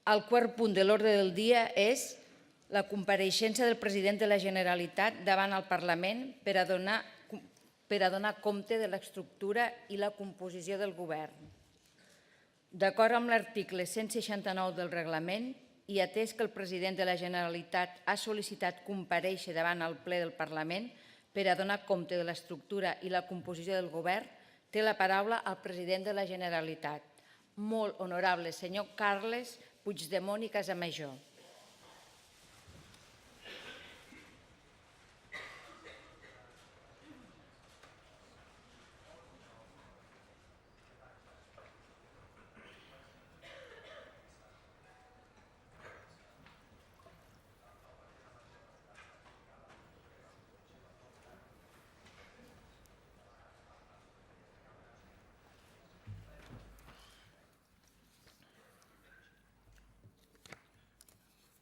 El quart punt de l'ordre del dia és la compareixença del president de la Generalitat davant el Parlament per a donar compte de l'estructura i la composició del govern. D'acord amb l'article 169 del reglament i atès que el president de la Generalitat ha sol·licitat comparèixer davant el ple del Parlament per a donar compte de l'estructura i la composició del govern, té la paraula el president de la Generalitat. Molt honorable senyor Carles Puigdemont i Casamajó.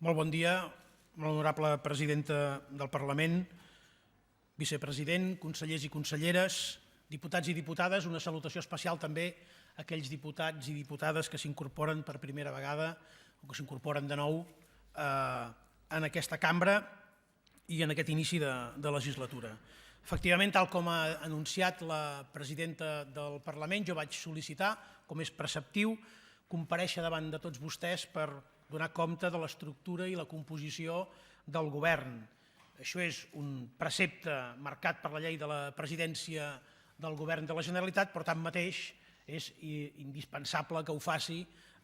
Molt bon dia, molt honorable presidenta del Parlament, vicepresident, consellers i conselleres, diputats i diputades, una salutació especial també a aquells diputats i diputades que s'incorporen per primera vegada o que s'incorporen de nou en aquesta cambra i en aquest inici de legislatura. Efectivament, tal com ha anunciat la presidenta del Parlament, jo vaig sol·licitar, com és preceptiu, comparèixer davant de tots vostès per donar compte de l'estructura i la composició del govern. Això és un precepte marcat per la llei de la presidència del govern de la Generalitat, però tanmateix és indispensable que ho faci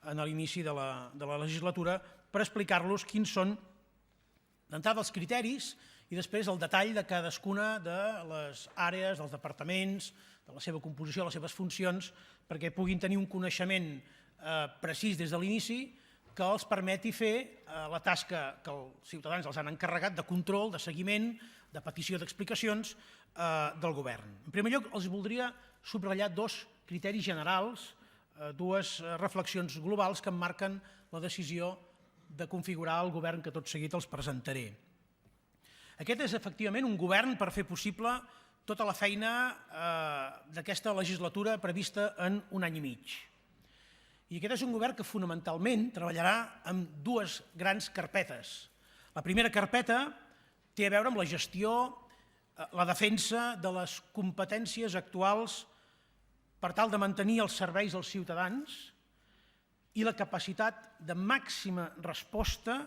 en l'inici de la legislatura per explicar-los quins són, d'entrada, els criteris i després el detall de cadascuna de les àrees, dels departaments, de la seva composició, les seves funcions, perquè puguin tenir un coneixement precís des de l'inici que els permeti fer la tasca que els ciutadans els han encarregat de control, de seguiment, de petició d'explicacions del govern. En primer lloc, els voldria subratllar dos criteris generals, dues reflexions globals que emmarquen la decisió de configurar el govern que tot seguit els presentaré. Aquest és efectivament un govern per fer possible tota la feina d'aquesta legislatura prevista en un any i mig. I aquest és un govern que fonamentalment treballarà amb dues grans carpetes. La primera carpeta té a veure amb la gestió, la defensa de les competències actuals per tal de mantenir els serveis als ciutadans i la capacitat de màxima resposta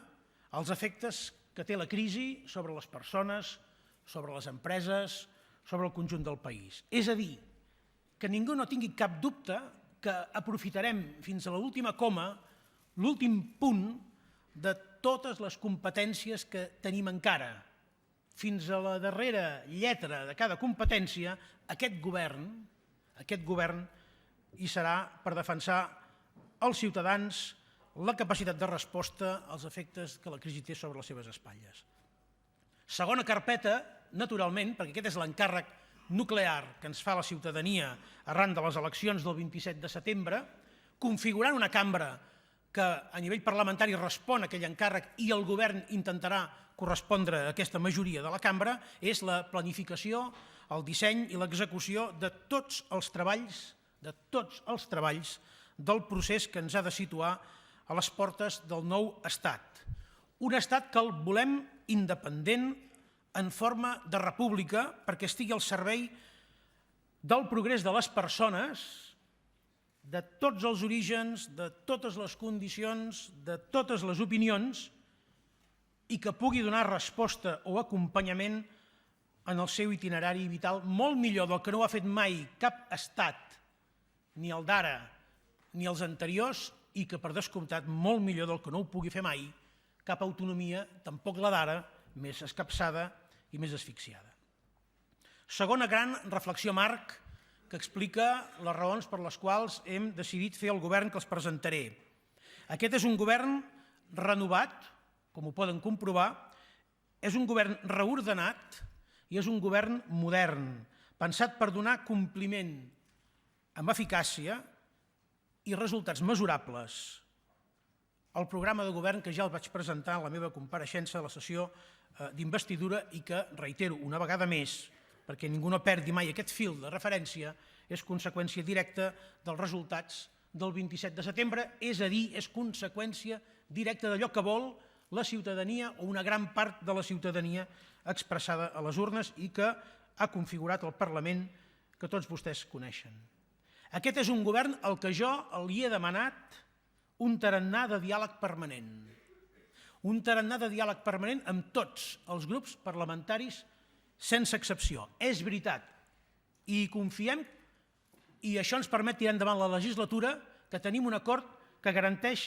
als efectes que té la crisi sobre les persones, sobre les empreses, sobre el conjunt del país. És a dir, que ningú no tingui cap dubte que aprofitarem fins a l'última coma, l'últim punt de totes les competències que tenim encara. Fins a la darrera lletra de cada competència, aquest govern hi serà per defensar els ciutadans, la capacitat de resposta als efectes que la crisi té sobre les seves espatlles. Segona carpeta, naturalment, perquè aquest és l'encàrrec nuclear que ens fa la ciutadania arran de les eleccions del 27 de setembre, configurant una cambra que a nivell parlamentari respon a aquell encàrrec i el govern intentarà correspondre a aquesta majoria de la cambra, és la planificació, el disseny i l'execució de tots els treballs del procés que ens ha de situar a les portes del nou estat. Un estat que el volem independent, en forma de república, perquè estigui al servei del progrés de les persones, de tots els orígens, de totes les condicions, de totes les opinions, i que pugui donar resposta o acompanyament en el seu itinerari vital molt millor del que no ho ha fet mai cap estat, ni el d'ara ni els anteriors, i que, per descomptat, molt millor del que no ho pugui fer mai cap autonomia, tampoc la d'ara, més escapçada i més asfixiada. Segona gran reflexió marc que explica les raons per les quals hem decidit fer el govern que els presentaré. Aquest és un govern renovat, com ho poden comprovar, és un govern reordenat i és un govern modern, pensat per donar compliment amb eficàcia i resultats mesurables al programa de govern que ja el vaig presentar en la meva compareixença a la sessió d'investidura i que, reitero una vegada més, perquè ningú no perdi mai aquest fil de referència, és conseqüència directa dels resultats del 27 de setembre, és a dir, és conseqüència directe d'allò que vol la ciutadania o una gran part de la ciutadania expressada a les urnes i que ha configurat el Parlament que tots vostès coneixen. Aquest és un govern al que jo li he demanat un tarannà de diàleg permanent. Un tarannà de diàleg permanent amb tots els grups parlamentaris sense excepció. És veritat. I confiem, i això ens permet tirar endavant la legislatura, que tenim un acord que garanteix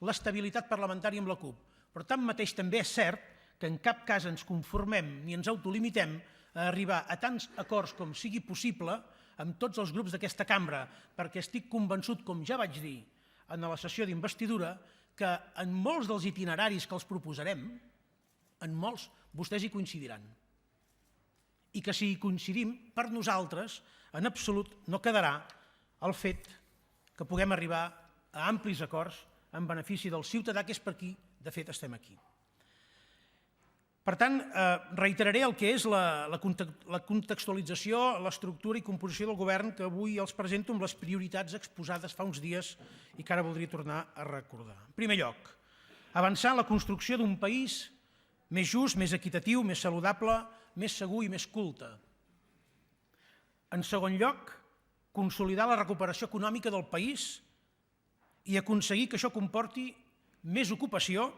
l'estabilitat parlamentària amb la CUP. Però tanmateix també és cert que en cap cas ens conformem ni ens autolimitem a arribar a tants acords com sigui possible amb tots els grups d'aquesta cambra, perquè estic convençut, com ja vaig dir en la sessió d'investidura, que en molts dels itineraris que els proposarem, en molts vostès hi coincidiran. I que si hi coincidim, per nosaltres, en absolut no quedarà el fet que puguem arribar a amplis acords en benefici del ciutadà, que és per qui, de fet, estem aquí. Per tant, reiteraré el que és la contextualització, l'estructura i composició del govern que avui els presento amb les prioritats exposades fa uns dies i que ara voldria tornar a recordar. En primer lloc, avançar en la construcció d'un país més just, més equitatiu, més saludable, més segur i més culte. En segon lloc, consolidar la recuperació econòmica del país i aconseguir que això comporti més ocupació,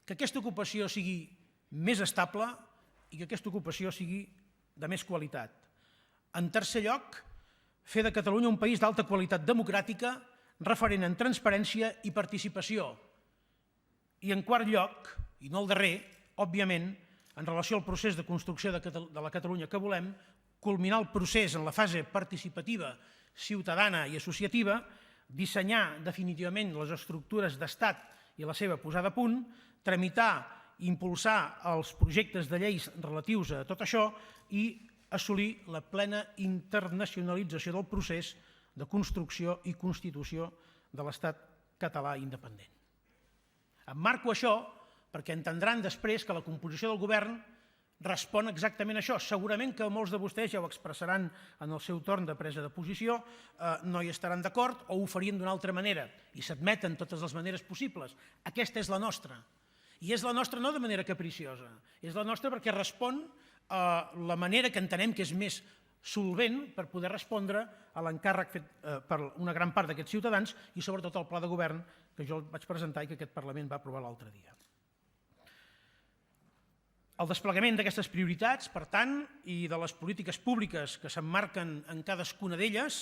que aquesta ocupació sigui més estable i que aquesta ocupació sigui de més qualitat. En tercer lloc, fer de Catalunya un país d'alta qualitat democràtica, referent en transparència i participació. I en quart lloc, i no el darrer, òbviament, en relació al procés de construcció de la Catalunya que volem, culminar el procés en la fase participativa, ciutadana i associativa, dissenyar definitivament les estructures d'estat i la seva posada a punt, tramitar i impulsar els projectes de lleis relatius a tot això i assolir la plena internacionalització del procés de construcció i constitució de l'Estat català independent. Emmarco això perquè entendran després que la composició del govern respon exactament a això. Segurament que molts de vostès ja ho expressaran en el seu torn de presa de posició, no hi estaran d'acord o ho farien d'una altra manera i s'admeten totes les maneres possibles. Aquesta és la nostra. I és la nostra no de manera capriciosa, és la nostra perquè respon a la manera que entenem que és més solvent per poder respondre a l'encàrrec fet per una gran part d'aquests ciutadans i sobretot al pla de govern que jo vaig presentar i que aquest Parlament va aprovar l'altre dia. El desplegament d'aquestes prioritats, per tant, i de les polítiques públiques que s'emmarquen en cadascuna d'elles,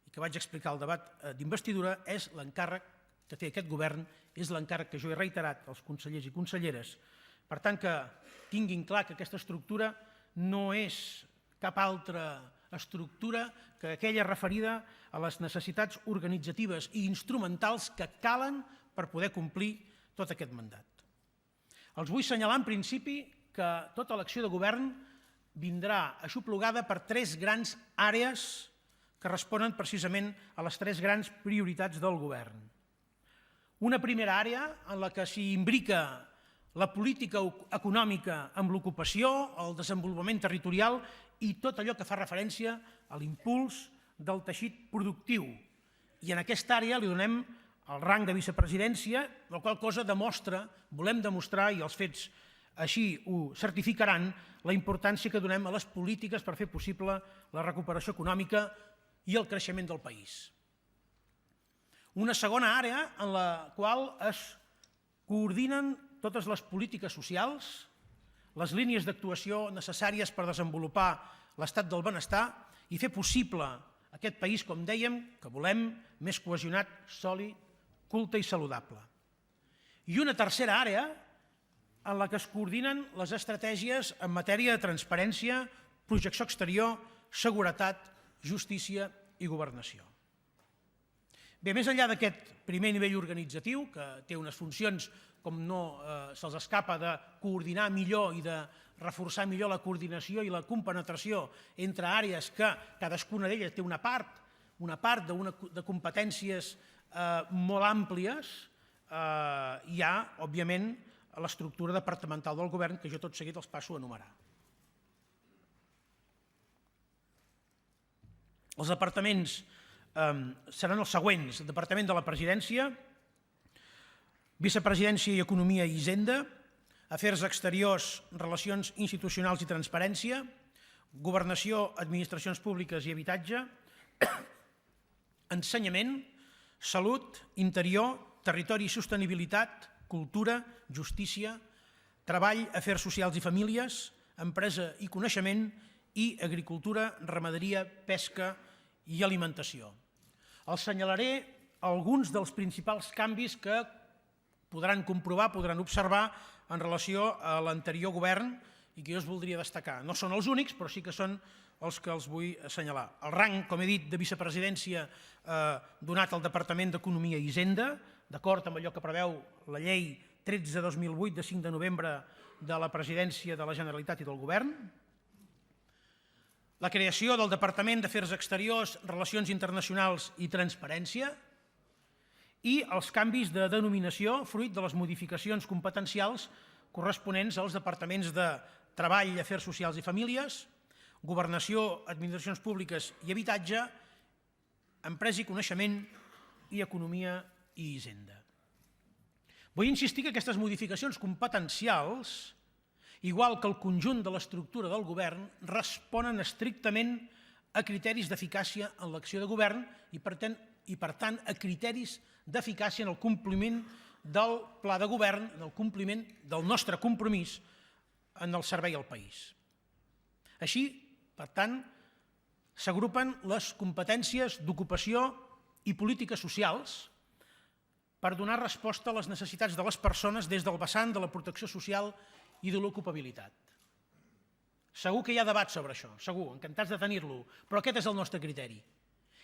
i que vaig explicar al debat d'investidura, és l'encàrrec que té aquest govern, és l'encàrrec que jo he reiterat als consellers i conselleres. Per tant, que tinguin clar que aquesta estructura no és cap altra estructura que aquella referida a les necessitats organitzatives i instrumentals que calen per poder complir tot aquest mandat. Els vull assenyalar en principi que tota l'acció de govern vindrà aixoplugada per tres grans àrees que responen precisament a les tres grans prioritats del govern. Una primera àrea en la que s'hi imbrica la política econòmica amb l'ocupació, el desenvolupament territorial i tot allò que fa referència a l'impuls del teixit productiu. I en aquesta àrea li donem el rang de vicepresidència, la qual cosa demostra, volem demostrar, i els fets així ho certificaran, la importància que donem a les polítiques per fer possible la recuperació econòmica i el creixement del país. Una segona àrea en la qual es coordinen totes les polítiques socials, les línies d'actuació necessàries per desenvolupar l'estat del benestar i fer possible aquest país, com dèiem, que volem, més cohesionat, sòlid, culte i saludable. I una tercera àrea en la que es coordinen les estratègies en matèria de transparència, projecció exterior, seguretat, justícia i governació. Bé, més enllà d'aquest primer nivell organitzatiu, que té unes funcions, com no se'ls escapa, de coordinar millor i de reforçar millor la coordinació i la compenetració entre àrees que cadascuna d'elles té una part de competències molt àmplies, hi ha, òbviament, l'estructura departamental del govern, que jo tot seguit els passo a enumerar. Els departaments seran els següents: el Departament de la Presidència, Vicepresidència i Economia i Hisenda, Afers Exteriors, Relacions Institucionals i Transparència, Governació, Administracions Públiques i Habitatge, Ensenyament, Salut, Interior, Territori i Sostenibilitat, Cultura, Justícia, Treball, Afers Socials i Famílies, Empresa i Coneixement i Agricultura, Ramaderia, Pesca i Alimentació. Els assenyalaré alguns dels principals canvis que podran comprovar, podran observar en relació a l'anterior govern i que jo us voldria destacar. No són els únics, però sí que són els que els vull assenyalar. El rang, com he dit, de vicepresidència donat al Departament d'Economia i Hisenda, d'acord amb allò que preveu la llei 13/2008 de 5 de novembre de la presidència de la Generalitat i del Govern. La creació del Departament d'Afers Exteriors, Relacions Internacionals i Transparència i els canvis de denominació fruit de les modificacions competencials corresponents als departaments de Treball, Afers Socials i Famílies, Governació, Administracions Públiques i Habitatge, Empresa i Coneixement i Economia i Hisenda. Vull insistir que aquestes modificacions competencials, igual que el conjunt de l'estructura del govern, responen estrictament a criteris d'eficàcia en l'acció de govern i, per tant, a criteris d'eficàcia en el compliment del pla de govern, en el compliment del nostre compromís en el servei al país. Així, per tant, s'agrupen les competències d'ocupació i polítiques socials per donar resposta a les necessitats de les persones des del vessant de la protecció social i de l'ocupabilitat. Segur que hi ha debat sobre això, segur, encantats de tenir-lo, però aquest és el nostre criteri.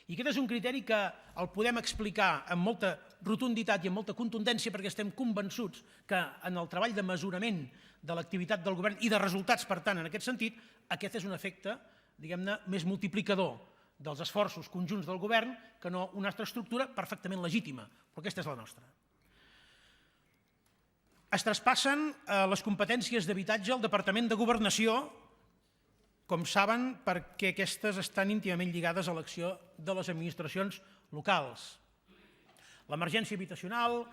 I aquest és un criteri que el podem explicar amb molta rotunditat i amb molta contundència perquè estem convençuts que en el treball de mesurament de l'activitat del govern i de resultats, per tant, en aquest sentit, aquest és un efecte, diguem-ne, més multiplicador dels esforços conjunts del govern que no una altra estructura perfectament legítima, però aquesta és la nostra. Es traspassen les competències d'habitatge al Departament de Governació, com saben, perquè aquestes estan íntimament lligades a l'acció de les administracions locals. L'emergència habitacional,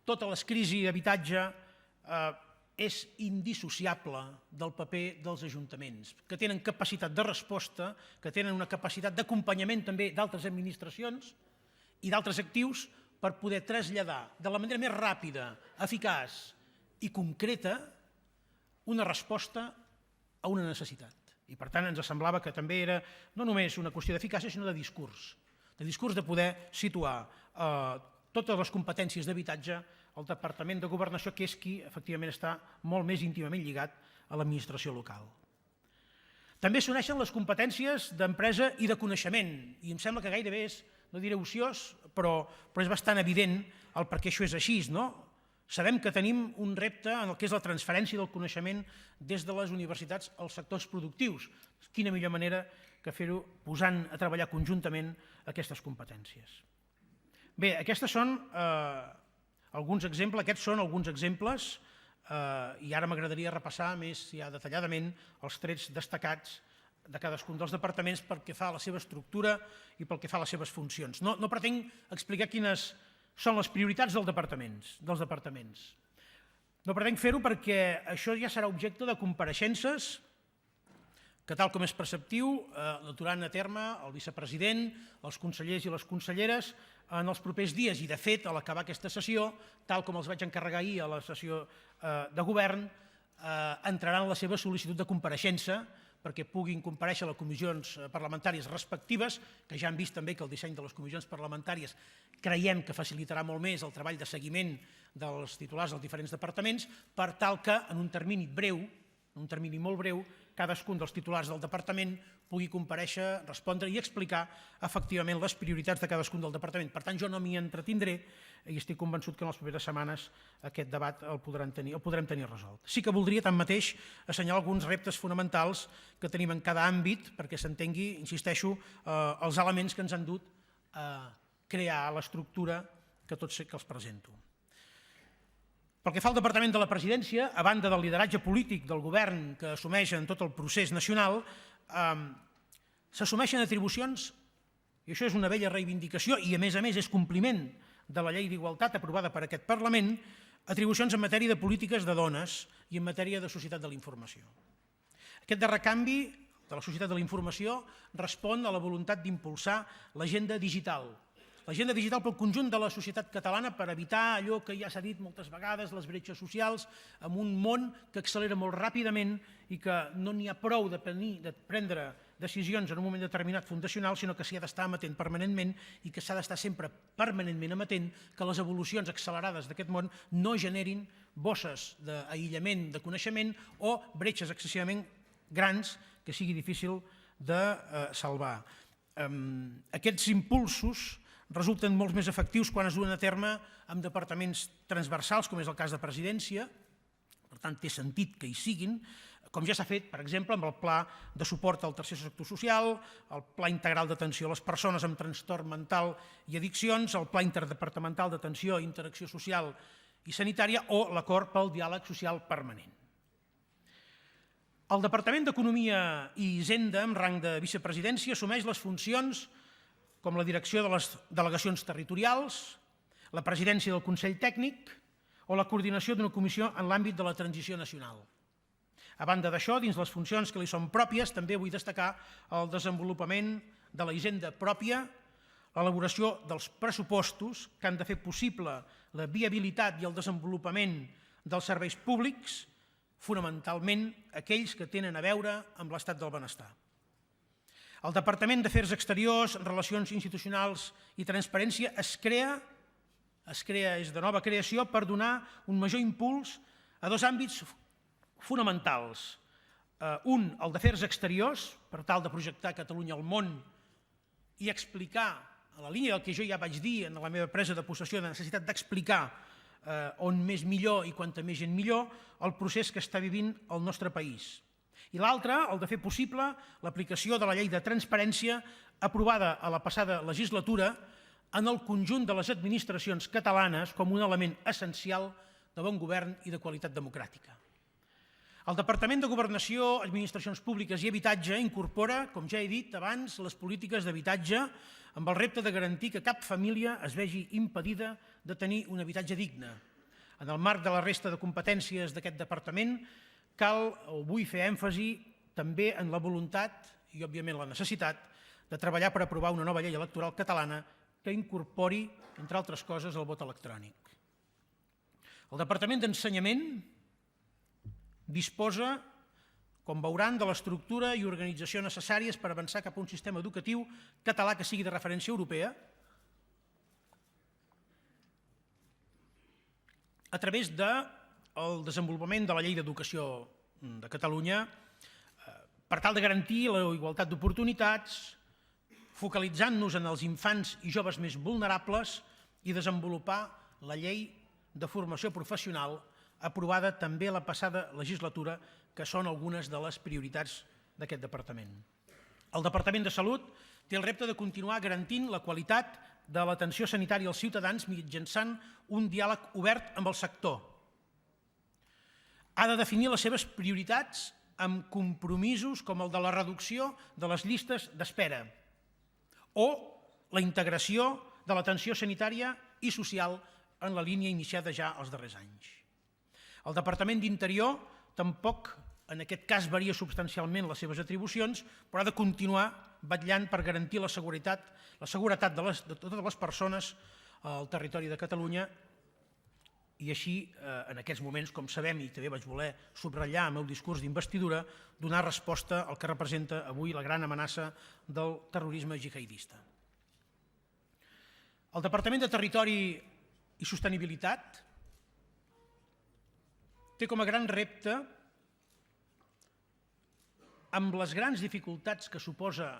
totes les crisis d'habitatge, és indissociable del paper dels ajuntaments, que tenen capacitat de resposta, que tenen una capacitat d'acompanyament també d'altres administracions i d'altres actius per poder traslladar de la manera més ràpida, eficaç i concreta una resposta a una necessitat. I per tant ens semblava que també era no només una qüestió d'eficàcia, sinó de discurs de poder situar totes les competències d'habitatge al Departament de Governació, que és qui efectivament està molt més íntimament lligat a l'administració local. També s'uneixen les competències d'empresa i de coneixement, i em sembla que gairebé és, no diré ociós, però és bastant evident el per què això és així, no? Sabem que tenim un repte en el que és la transferència del coneixement des de les universitats als sectors productius. Quina millor manera que fer-ho posant a treballar conjuntament aquestes competències. Bé, aquests són alguns exemples i ara m'agradaria repassar més ja detalladament els trets destacats de cadascun dels departaments pel que fa a la seva estructura i pel que fa a les seves funcions. No pretenc explicar quines són les prioritats dels departaments. No pretenc fer-ho perquè això ja serà objecte de compareixences que, tal com és preceptiu, duran a terme el vicepresident, els consellers i les conselleres en els propers dies. I, de fet, a l'acabar aquesta sessió, tal com els vaig encarregar ahir a la sessió de govern, entraran la seva sol·licitud de compareixença perquè puguin comparèixer a les comissions parlamentàries respectives, que ja han vist també que el disseny de les comissions parlamentàries creiem que facilitarà molt més el treball de seguiment dels titulars dels diferents departaments, per tal que en un termini breu, en un termini molt breu, cadascun dels titulars del departament pugui comparèixer, respondre i explicar efectivament les prioritats de cadascun del departament. Per tant, jo no m'hi entretindré i estic convençut que en les properes setmanes aquest debat el podrem tenir resolt. Sí que voldria, tanmateix, assenyalar alguns reptes fonamentals que tenim en cada àmbit perquè s'entengui, insisteixo, els elements que ens han dut a crear l'estructura que els presento. Pel que fa al Departament de la Presidència, a banda del lideratge polític del govern que assumeix en tot el procés nacional, s'assumeixen atribucions, i això és una vella reivindicació i a més és compliment de la llei d'igualtat aprovada per aquest Parlament, atribucions en matèria de polítiques de dones i en matèria de societat de la informació. Aquest darrer canvi de la societat de la informació respon a la voluntat d'impulsar l'agenda digital. L'agenda digital pel conjunt de la societat catalana per evitar allò que ja s'ha dit moltes vegades, les bretxes socials, en un món que accelera molt ràpidament i que no n'hi ha prou de prendre decisions en un moment determinat fundacional, sinó que s'hi ha d'estar amatent permanentment i que s'ha d'estar sempre permanentment amatent que les evolucions accelerades d'aquest món no generin bosses d'aïllament de coneixement o bretxes excessivament grans que sigui difícil de salvar. Aquests impulsos resulten molt més efectius quan es duen a terme amb departaments transversals, com és el cas de Presidència, per tant té sentit que hi siguin, com ja s'ha fet, per exemple, amb el Pla de suport al tercer sector social, el Pla integral d'atenció a les persones amb trastorn mental i addiccions, el Pla interdepartamental d'atenció i interacció social i sanitària o l'Acord pel diàleg social permanent. El Departament d'Economia i Hisenda, amb rang de vicepresidència, assumeix les funcions com la direcció de les delegacions territorials, la presidència del Consell Tècnic o la coordinació d'una comissió en l'àmbit de la transició nacional. A banda d'això, dins les funcions que li són pròpies, també vull destacar el desenvolupament de la hisenda pròpia, l'elaboració dels pressupostos que han de fer possible la viabilitat i el desenvolupament dels serveis públics, fonamentalment aquells que tenen a veure amb l'estat del benestar. El Departament d'Afers Exteriors, Relacions Institucionals i Transparència es crea, és de nova creació per donar un major impuls a dos àmbits fonamentals. Un, el d'Afers Exteriors, per tal de projectar Catalunya al món i explicar, a la línia del que jo ja vaig dir en la meva presa de possessió de necessitat d'explicar on més millor i quanta més gent millor, el procés que està vivint el nostre país. I l'altre, el de fer possible l'aplicació de la llei de transparència aprovada a la passada legislatura en el conjunt de les administracions catalanes com un element essencial de bon govern i de qualitat democràtica. El Departament de Governació, Administracions Públiques i Habitatge incorpora, com ja he dit abans, les polítiques d'habitatge amb el repte de garantir que cap família es vegi impedida de tenir un habitatge digne. En el marc de la resta de competències d'aquest departament, cal o vull fer èmfasi també en la voluntat i, òbviament, la necessitat de treballar per aprovar una nova llei electoral catalana que incorpori, entre altres coses, el vot electrònic. El Departament d'Ensenyament disposa, com veuran, de l'estructura i organització necessàries per avançar cap a un sistema educatiu català que sigui de referència europea a través del desenvolupament de la Llei d'Educació de Catalunya per tal de garantir la igualtat d'oportunitats, focalitzant-nos en els infants i joves més vulnerables i desenvolupar la Llei de Formació Professional aprovada també la passada legislatura, que són algunes de les prioritats d'aquest departament. El Departament de Salut té el repte de continuar garantint la qualitat de l'atenció sanitària als ciutadans mitjançant un diàleg obert amb el sector. Ha de definir les seves prioritats amb compromisos com el de la reducció de les llistes d'espera o la integració de l'atenció sanitària i social en la línia iniciada ja els darrers anys. El Departament d'Interior tampoc en aquest cas varia substancialment les seves atribucions, però ha de continuar vetllant per garantir la seguretat de totes les persones al territori de Catalunya i així, en aquests moments, com sabem, i també vaig voler subratllar el meu discurs d'investidura, donar resposta al que representa avui la gran amenaça del terrorisme jihadista. El Departament de Territori i Sostenibilitat té com a gran repte, amb les grans dificultats que suposa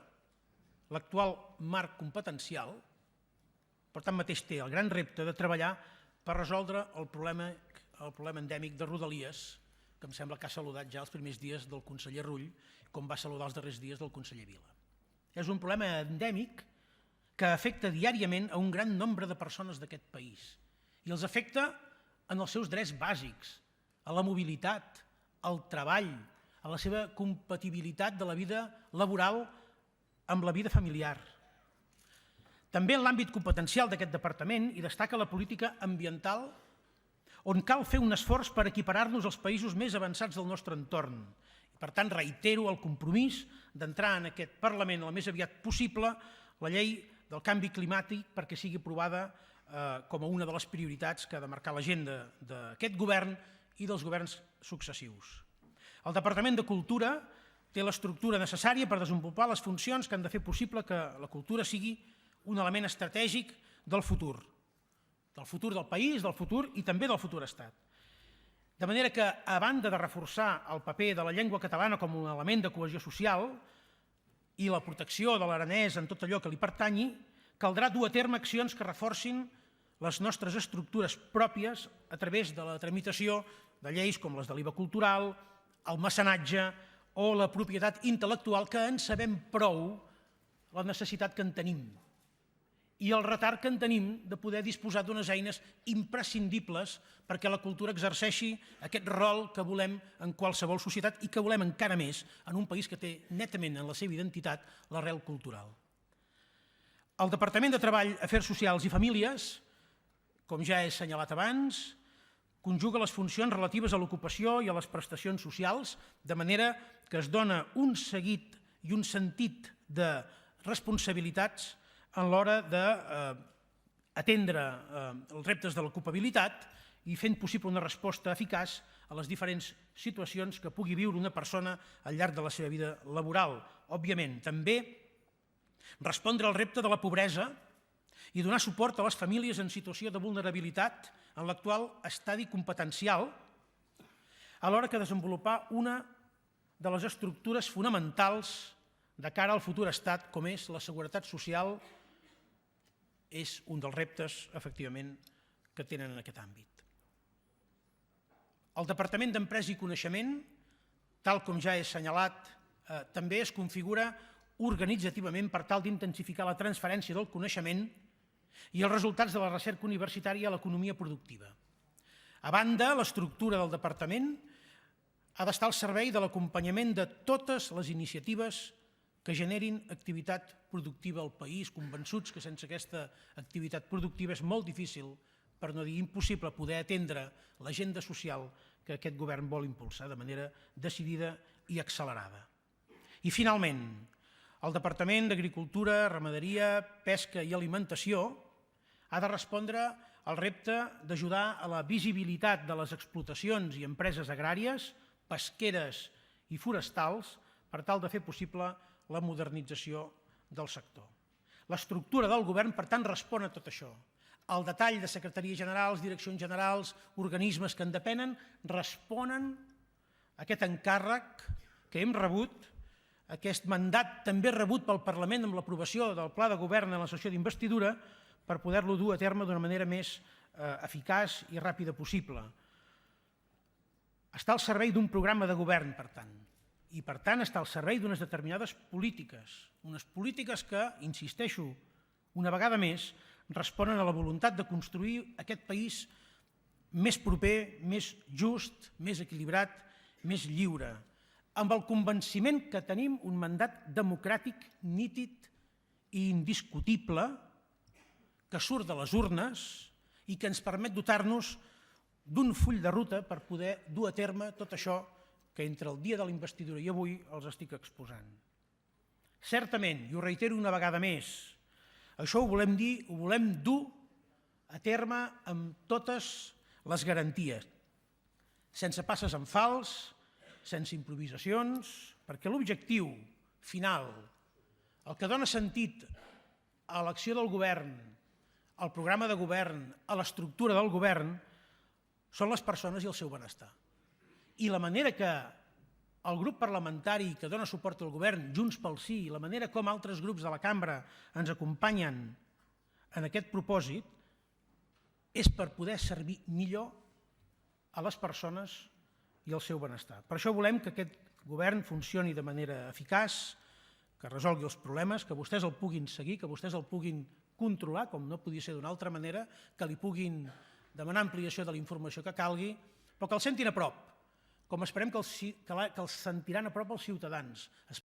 l'actual marc competencial, per tant mateix té el gran repte de treballar per resoldre el problema endèmic de Rodalies, que em sembla que ha saludat ja els primers dies del conseller Rull, com va saludar els darrers dies del conseller Vila. És un problema endèmic que afecta diàriament a un gran nombre de persones d'aquest país i els afecta en els seus drets bàsics, a la mobilitat, al treball, a la seva compatibilitat de la vida laboral amb la vida familiar. També en l'àmbit competencial d'aquest departament hi destaca la política ambiental, on cal fer un esforç per equiparar-nos als països més avançats del nostre entorn. Per tant, reitero el compromís d'entrar en aquest Parlament el més aviat possible la llei del canvi climàtic perquè sigui aprovada com a una de les prioritats que ha de marcar l'agenda d'aquest govern i dels governs successius. El Departament de Cultura té l'estructura necessària per desenvolupar les funcions que han de fer possible que la cultura sigui un element estratègic del futur del país, del futur i també del futur estat. De manera que, a banda de reforçar el paper de la llengua catalana com un element de cohesió social i la protecció de l'aranès en tot allò que li pertanyi, caldrà dur a terme accions que reforcin les nostres estructures pròpies a través de la tramitació de lleis com les de l'IVA cultural, el mecenatge o la propietat intel·lectual, que en sabem prou la necessitat que en tenim i el retard que en tenim de poder disposar d'unes eines imprescindibles perquè la cultura exerceixi aquest rol que volem en qualsevol societat i que volem encara més en un país que té netament en la seva identitat l'arrel cultural. El Departament de Treball, Afers Socials i Famílies, com ja he assenyalat abans, conjuga les funcions relatives a l'ocupació i a les prestacions socials, de manera que es dona un seguit i un sentit de responsabilitats en l'hora d'atendre els reptes de l'ocupabilitat i fent possible una resposta eficaç a les diferents situacions que pugui viure una persona al llarg de la seva vida laboral. Òbviament, també respondre al repte de la pobresa i donar suport a les famílies en situació de vulnerabilitat en l'actual estadi competencial, alhora que desenvolupar una de les estructures fonamentals de cara al futur estat, com és la seguretat social, és un dels reptes, efectivament, que tenen en aquest àmbit. El Departament d'Empresa i Coneixement, tal com ja he assenyalat, també es configura organitzativament per tal d'intensificar la transferència del coneixement i els resultats de la recerca universitària a l'economia productiva. A banda, l'estructura del departament ha d'estar al servei de l'acompanyament de totes les iniciatives que generin activitat productiva al país, convençuts que sense aquesta activitat productiva és molt difícil, per no dir impossible, poder atendre l'agenda social que aquest govern vol impulsar de manera decidida i accelerada. I finalment, el Departament d'Agricultura, Ramaderia, Pesca i Alimentació ha de respondre al repte d'ajudar a la visibilitat de les explotacions i empreses agràries, pesqueres i forestals per tal de fer possible la modernització del sector. L'estructura del govern, per tant, respon a tot això. El detall de secretaries generals, direccions generals, organismes que en depenen, responen a aquest encàrrec que hem rebut, aquest mandat també rebut pel Parlament amb l'aprovació del Pla de Govern en la sessió d'investidura per poder-lo dur a terme d'una manera més eficaç i ràpida possible. Està al servei d'un programa de govern, per tant, i per tant està al servei d'unes determinades polítiques, unes polítiques que, insisteixo, una vegada més, responen a la voluntat de construir aquest país més proper, més just, més equilibrat, més lliure, amb el convenciment que tenim un mandat democràtic nítid i indiscutible que surt de les urnes i que ens permet dotar-nos d'un full de ruta per poder dur a terme tot això que entre el dia de la investidura i avui els estic exposant. Certament, i ho reitero una vegada més, això ho volem dir, ho volem dur a terme amb totes les garanties, sense passes en fals, sense improvisacions, perquè l'objectiu final, el que dona sentit a l'acció del govern, al programa de govern, a l'estructura del govern, són les persones i el seu benestar. I la manera que el grup parlamentari que dona suport al govern, Junts pel Sí, i la manera com altres grups de la cambra ens acompanyen en aquest propòsit, és per poder servir millor a les persones i al seu benestar. Per això volem que aquest govern funcioni de manera eficaç, que resolgui els problemes, que vostès el puguin seguir, que vostès el puguin controlar, com no podia ser d'una altra manera, que li puguin demanar ampliació de la informació que calgui, però que el sentin a prop, com esperem que els sentiran a prop els ciutadans.